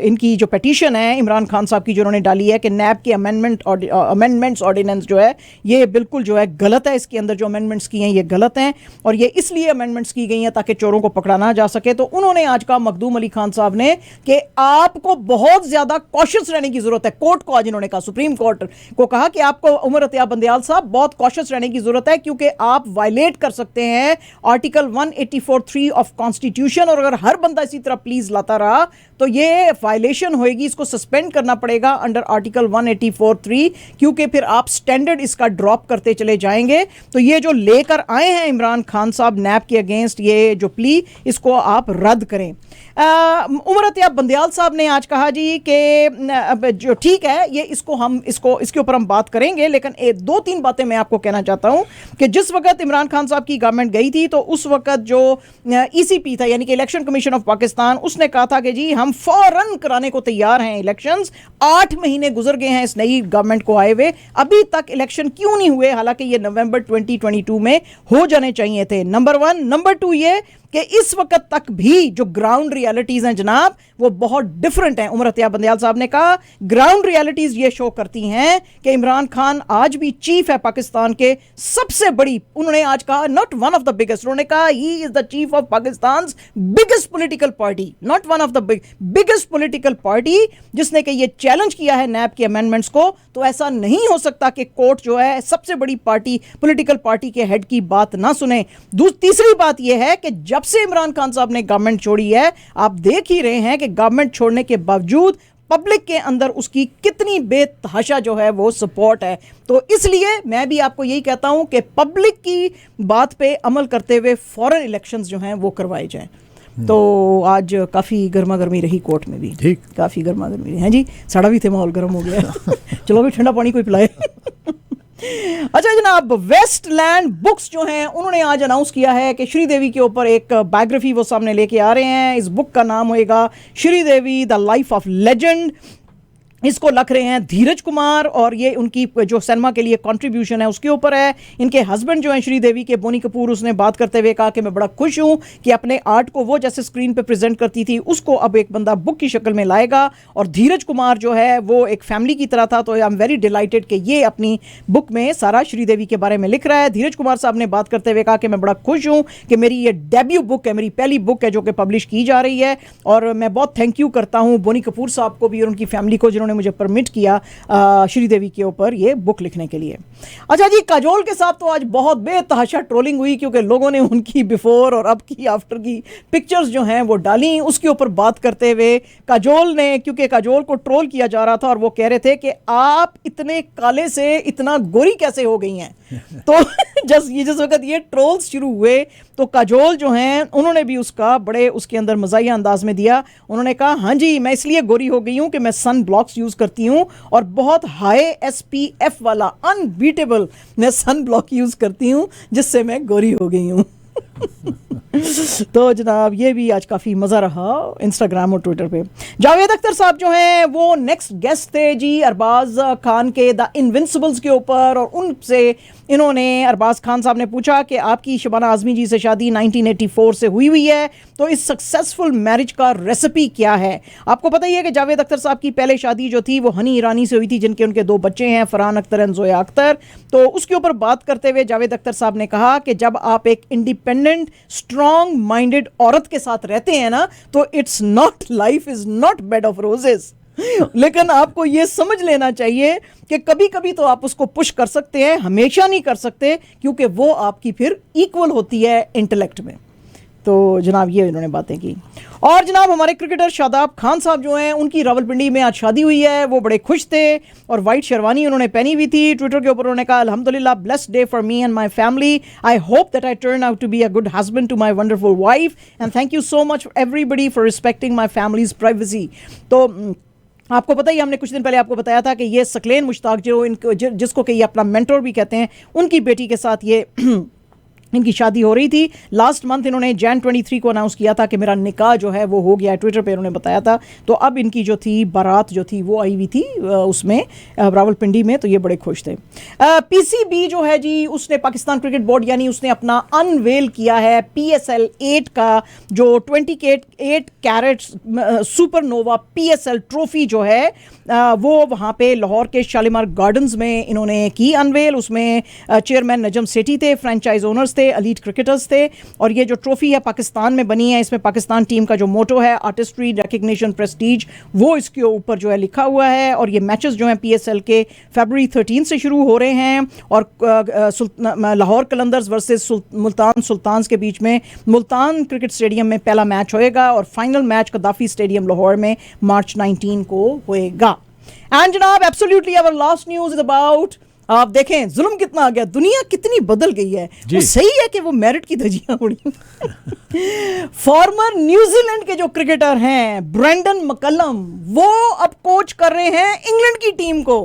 इनकी जो पिटीशन है इमरान खान साहब की जो उन्होंने डाली है कि नैब की अमेंडमेंट्स ऑर्डिनेंस जो है ये बिल्कुल जो है गलत है, इसके अंदर जो अमेंडमेंट्स की हैं ये गलत हैं और ये इसलिए अमेंडमेंट्स की गई हैं ताकि चोरों को पकड़ा ना जा सके। तो उन्होंने आज कहा मखदूम अली खान साहब ने कि आपको बहुत ज़्यादा कॉशियस रहने की ज़रूरत है। कोर्ट को आज इन्होंने कहा, सुप्रीम कोर्ट को कहा कि आपको उमर अतियाब बंदियाल साहब बहुत कॉशियस रहने की ज़रूरत है क्योंकि आप वायलेट कर सकते हैं आर्टिकल 184(3) ऑफ कॉन्स्टिट्यूशन, और अगर हर बंदा इसी तरह प्लीज लाता रहा तो ये वायलेशन होएगी, इसको सस्पेंड करना पड़ेगा अंडर आर्टिकल 184(3) क्योंकि फिर आप स्टैंडर्ड इसका ड्रॉप करते चले जाएंगे। तो ये जो लेकर आए हैं इमरान खान साहब नैब के अगेंस्ट ये जो प्ली, इसको आप रद्द करें। उमर अतियाब बंदियाल साहब ने आज कहा जी कि जो ठीक है ये इसके ऊपर हम बात करेंगे, लेकिन 2-3 बातें मैं आपको कहना चाहता हूं कि जिस वक्त इमरान खान साहब की गवर्नमेंट गई थी तो उस वक्त जो ECP था यानी कि इलेक्शन कमीशन ऑफ पाकिस्तान, उसने कहा था कि जी हम फौरन कराने को तैयार हैं इलेक्शंस। 8 महीने गुजर गए हैं इस नई गवर्नमेंट को आए हुए, अभी तक इलेक्शन क्यों नहीं हुए, हालांकि ये नवंबर 2022 में हो जाने चाहिए थे। नंबर 1। नंबर 2 ये कि इस वक्त तक भी जो ग्राउंड रियलिटीज़ हैं जनाब वो बहुत डिफरेंट हैं। उमर अतियाब बंदियाल साहब ने कहा ग्राउंड रियलिटीज़ ये शो करती हैं कि इमरान खान आज भी चीफ है पाकिस्तान के सबसे बड़ी, उन्होंने आज कहा not one of the biggest, उन्होंने कहा he is the chief of Pakistan biggest political party, not one of the biggest political party, जिसने कि ये चैलेंज किया है नैब के अमेंडमेंट्स को। तो ऐसा नहीं हो सकता कि कोर्ट जो है सबसे बड़ी पार्टी पॉलिटिकल पार्टी के हेड की बात ना सुने। तीसरी बात यह है कि जब से इमरान खान साहब ने गवर्नमेंट छोड़ी है आप देख ही रहे हैं कि गवर्नमेंट छोड़ने के बावजूद पब्लिक के अंदर उसकी कितनी बेतहाशा जो है वो सपोर्ट है। तो इसलिए मैं भी आपको यही कहता हूं कि पब्लिक की बात पे अमल करते हुए फॉरेन इलेक्शंस जो हैं वो करवाए जाएं। तो आज काफ़ी गर्मा गर्मी रही कोर्ट में भी, ठीक, काफ़ी गर्मा गर्मी रही है जी, साड़ा भी थे, माहौल गर्म हो गया। चलो भी ठंडा पानी कोई पिलाए। अच्छा जनाब, वेस्टलैंड बुक्स जो हैं उन्होंने आज अनाउंस किया है कि श्रीदेवी के ऊपर एक बायोग्राफी वो सामने लेके आ रहे हैं। इस बुक का नाम होएगा Sridevi the life of legend. इसको लिख रहे हैं धीरज कुमार और ये उनकी जो सिनेमा के लिए कंट्रीब्यूशन है उसके ऊपर है। इनके हस्बैंड जो हैं श्रीदेवी के, बोनी कपूर, उसने बात करते हुए कहा कि मैं बड़ा खुश हूं कि अपने आर्ट को वो जैसे स्क्रीन पे प्रेजेंट करती थी उसको अब एक बंदा बुक की शक्ल में लाएगा। और धीरज कुमार जो है वो एक फैमिली की तरह था, तो आई एम वेरी डिलाइटेड कि ये अपनी बुक में सारा श्रीदेवी के बारे में लिख रहा है। धीरज कुमार साहब ने बात करते हुए कहा कि मैं बड़ा खुश हूँ कि मेरी ये डेब्यू बुक है, मेरी पहली बुक है जो कि पब्लिश की जा रही है, और मैं बहुत थैंक यू करता हूँ बोनी कपूर साहब को भी और उनकी फैमिली को जिन्होंने मुझे परमिट किया श्रीदेवी के ऊपर ये बुक लिखने के लिए। अच्छा जी, काजोल के साथ तो आज बहुत बेतहाशा ट्रोलिंग हुई क्योंकि लोगों ने उनकी बिफोर और अब की आफ्टर की पिक्चर्स जो हैं वो डाली। उसके ऊपर बात करते हुए काजोल ने, क्योंकि काजोल को ट्रोल किया जा रहा था और वो कह रहे थे कि आप इतने काले से इतना गोरी कैसे हो गई हैं। तो जिस वक्त ये ट्रोल्स शुरू हुए तो काजोल जो हैं उन्होंने भी उसका बड़े उसके अंदर मज़ाहिया अंदाज में दिया। उन्होंने कहा हाँ जी, मैं इसलिए गोरी हो गई हूँ कि मैं सन ब्लॉक्स यूज़ करती हूँ और बहुत हाई SPF वाला अनबीटेबल मैं सन ब्लॉक यूज़ करती हूँ जिससे मैं गोरी हो गई हूँ। तो जनाब ये भी आज काफ़ी मज़ा रहा इंस्टाग्राम और ट्विटर पे। जावेद अख्तर साहब जो हैं वो नेक्स्ट गेस्ट थे जी अरबाज खान के द इनविंसिबल्स के ऊपर, और उनसे इन्होंने, अरबाज खान साहब ने पूछा कि आपकी शबाना आज़मी जी से शादी 1984 से हुई है, तो इस सक्सेसफुल मैरिज का रेसिपी क्या है। आपको पता ही है कि जावेद अख्तर साहब की पहले शादी जो थी वो हनी ईरानी से हुई थी, जिनके उनके 2 बच्चे हैं, फरहान अख्तर एंड जोया अख्तर। तो उसके ऊपर बात करते हुए जावेद अख्तर साहब ने कहा कि जब आप एक इंडिपेंडेंट स्ट्रॉन्ग माइंडेड औरत के साथ रहते हैं ना, तो it's not, life is not bed of roses. लेकिन आपको यह समझ लेना चाहिए कि कभी कभी तो आप उसको पुश कर सकते हैं, हमेशा नहीं कर सकते, क्योंकि वो आपकी फिर इक्वल होती है इंटेलेक्ट में। तो जनाब ये इन्होंने बातें की। और जनाब हमारे क्रिकेटर शादाब खान साहब जो हैं उनकी रावलपिंडी में आज शादी हुई है, वो बड़े खुश थे और वाइट शेरवानी उन्होंने पहनी हुई थी। ट्विटर के ऊपर उन्होंने कहा अल्हम्दुलिल्लाह, blessed day for me and my family, I hope that I turn out to be a good husband to my wonderful wife and thank you so much everybody for respecting my family's privacy. तो आपको पता ही, हमने कुछ दिन पहले आपको बताया था कि ये सकलेन मुश्ताक जो इनको जिसको कि ये अपना मेंटोर भी कहते हैं, उनकी बेटी के साथ ये इनकी शादी हो रही थी। लास्ट मंथ इन्होंने जैन 23 को अनाउंस किया था कि मेरा निकाह जो है वो हो गया है, ट्विटर पे इन्होंने बताया था। तो अब इनकी जो थी बारात जो थी वो आई हुई थी उसमें रावलपिंडी में, तो ये बड़े खुश थे। PCB जो है जी, उसने पाकिस्तान क्रिकेट बोर्ड यानी उसने अपना अनवेल किया है PSL 8 का जो 28 कैरेट सुपरनोवा PSL ट्रॉफी जो है वो वहाँ पे लाहौर के शालीमार गार्डन्स में इन्होंने की अनवेल। उसमें चेयरमैन नजम सेठी थे, फ्रेंचाइज ओनर्स थे, एलीट क्रिकेटर्स थे, और ये जो ट्रॉफी है पाकिस्तान में बनी है, इसमें पाकिस्तान टीम का जो मोटो है आर्टिस्ट्री रिकग्निशन प्रेस्टीज, वो इसके ऊपर जो है लिखा हुआ है। और ये मैचेस जो हैं PSL के फरवरी 13 से शुरू हो रहे हैं और लाहौर कलंदर्स वर्सेस मुल्तान सुल्तान्स के बीच में मुल्तान क्रिकेट स्टेडियम में पहला मैच होएगा और final match Gaddafi stadium Lahore में मार्च 19 को होएगा। एंड जनाब absolutely our last news is about, आप देखें जुल्म कितना आ गया, दुनिया कितनी बदल गई है। वो सही है कि वो मेरिट की धज्जियां उड़ी। फॉर्मर न्यूजीलैंड के जो क्रिकेटर हैं ब्रेंडन मैकलम, वो अब कोच कर रहे हैं इंग्लैंड की टीम को।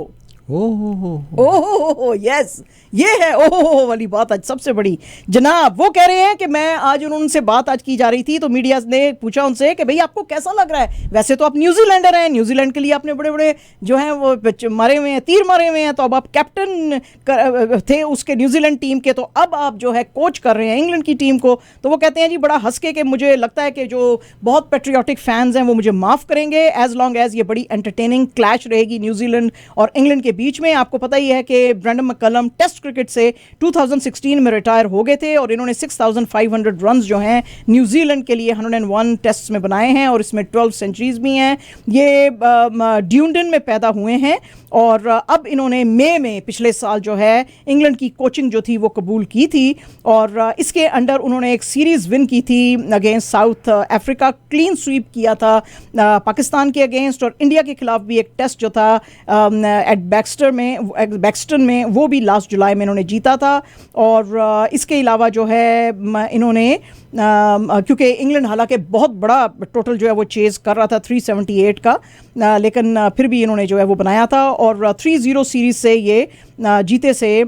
ओहो यस, ये है ओहो वाली बात आज सबसे बड़ी। जनाब वो कह रहे हैं कि मैं आज उनसे बात आज की जा रही थी तो मीडिया ने पूछा उनसे कि भाई आपको कैसा लग रहा है, वैसे तो आप न्यूजीलैंडर हैं, न्यूजीलैंड के लिए आपने बड़े बड़े जो हैं वो मारे हुए हैं, तीर मारे हुए हैं, तो अब आप कैप्टन थे उसके न्यूजीलैंड टीम के, तो अब आप जो है कोच कर रहे हैं इंग्लैंड की टीम को। तो वो कहते हैं जी बड़ा हंस के कि मुझे लगता है कि जो बहुत पेट्रियाटिक फैंस हैं वो मुझे माफ़ करेंगे एज लॉन्ग एज ये बड़ी एंटरटेनिंग क्लैश रहेगी न्यूजीलैंड और इंग्लैंड के बीच में आपको पता ही है कि ब्रेंडन मैकलम टेस्ट क्रिकेट से 2016 में रिटायर हो गए थे और इन्होंने 6,500 रन्स जो हैं न्यूजीलैंड के लिए 101 टेस्ट में बनाए हैं और इसमें 12 सेंचुरीज भी हैं। ये ड्यूंडन में पैदा हुए हैं और अब इन्होंने मई में पिछले साल जो है इंग्लैंड की कोचिंग जो थी वो कबूल की थी और इसके अंडर उन्होंने एक सीरीज़ विन की थी against south Africa, clean sweep किया था पाकिस्तान के अगेंस्ट, और इंडिया के खिलाफ भी एक टेस्ट जो था एट बैक्सटन में वो भी लास्ट जुलाई में इन्होंने जीता था। और इसके अलावा जो है इन्होंने क्योंकि इंग्लैंड हालांकि बहुत बड़ा टोटल जो है वो चेज़ कर रहा था 378 का, लेकिन फिर भी इन्होंने जो है वो बनाया था और 3-0 सीरीज़ से ये जीते से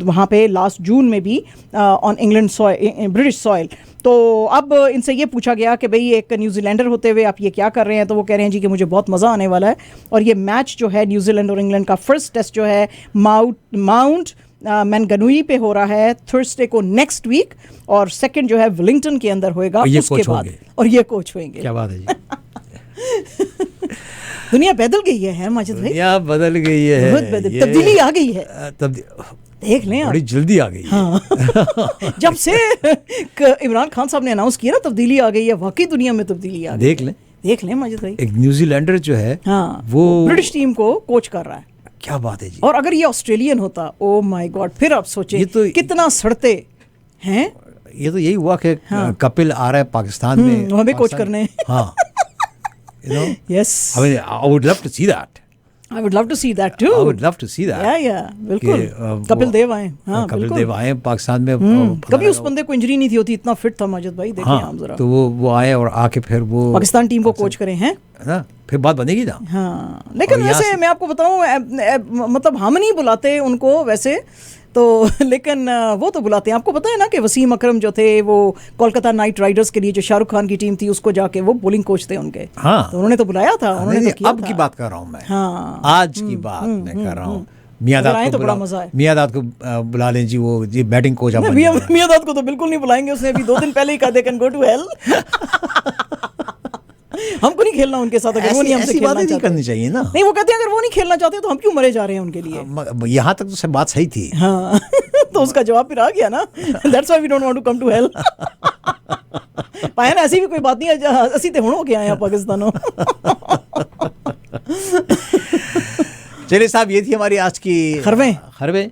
वहाँ पे लास्ट जून में भी on England soil, British soil. तो अब इनसे ये पूछा गया कि भाई एक न्यूजीलैंडर होते हुए आप ये क्या कर रहे हैं, तो वो कह रहे हैं जी कि मुझे बहुत मज़ा आने वाला है और ये मैच जो है न्यूजीलैंड और इंग्लैंड का फर्स्ट टेस्ट जो है माउंट मैनगनुई पे हो रहा है थर्सडे को नेक्स्ट वीक, और सेकंड जो है वेलिंगटन के अंदर होएगा उसके बाद, और ये कोच होंगे। क्या बात है जी। दुनिया बदल गई है माजिद भाई, दुनिया बदल गई है, बहुत तब्दीली आ गई है, देख लें बड़ी जल्दी आ गई। हाँ। जब से इमरान खान साहब ने अनाउंस किया ना तब्दीली आ गई है, वाकई दुनिया में तब्दीली आ गई। देख लें माजिद भाई, एक न्यूजीलैंडर जो है हाँ, वो ब्रिटिश टीम को कोच कर रहा है। क्या बात है जी। और अगर ये ऑस्ट्रेलियन होता, ओ माय गॉड, फिर आप सोचें तो कितना सड़ते हैं। ये तो यही हुआ कि कपिल आ रहा है पाकिस्तान में हमें कोच करने। हाँ, you know, yes, I mean, I would love to see that. I would love to see that too. I would love to see that. Yeah, बिल्कुल। कपिल देव आए, हाँ, कपिल देव आए पाकिस्तान में। कभी उस बंदे को इंजरी नहीं थी होती, इतना फिट था माजिद भाई, देखिए आप जरा। तो वो आए और आके फिर वो पाकिस्तान टीम को कोच करें हैं ना, फिर बात बनेगी ना। हाँ, लेकिन वैसे मैं आपको बताऊं, मतलब हम नहीं बुलाते उनको वैसे तो, लेकिन वो तो बुलाते हैं। आपको पता है ना कि वसीम अकरम जो थे वो कोलकाता नाइट राइडर्स के लिए जो शाहरुख खान की टीम थी उसको जाके वो बॉलिंग कोच थे उनके। हाँ, तो उन्होंने तो बुलाया था, उन्होंने तो किया अब था। की बात कर रहा हूँ मैं। हाँ, आज की बात मैं कर रहा हूँ। मियादाद तो बड़ा मजा है। मियादाद को बुला लें जी, वो जी बैटिंग कोच। मियादाद को तो बिल्कुल नहीं बुलाएंगे, उसने अभी 2 दिन पहले ही कहा they can go to hell. हमको नहीं खेलना उनके साथ, अगर वो नहीं हमसे खेलना नहीं करनी चाहिए ना। नहीं, वो कहते हैं अगर वो नहीं खेलना चाहते तो हम क्यों मरे जा रहे हैं उनके लिए। यहाँ तक तो सब बात सही थी। हाँ। तो उसका जवाब फिर आ गया ना, that's why we don't want to come to hell. पाया ना, ऐसी भी कोई बात नहीं है, असी ते हुण हो के आए हैं पाकिस्तानों। चलिए साहब, ये थी हमारी आज की खरबें।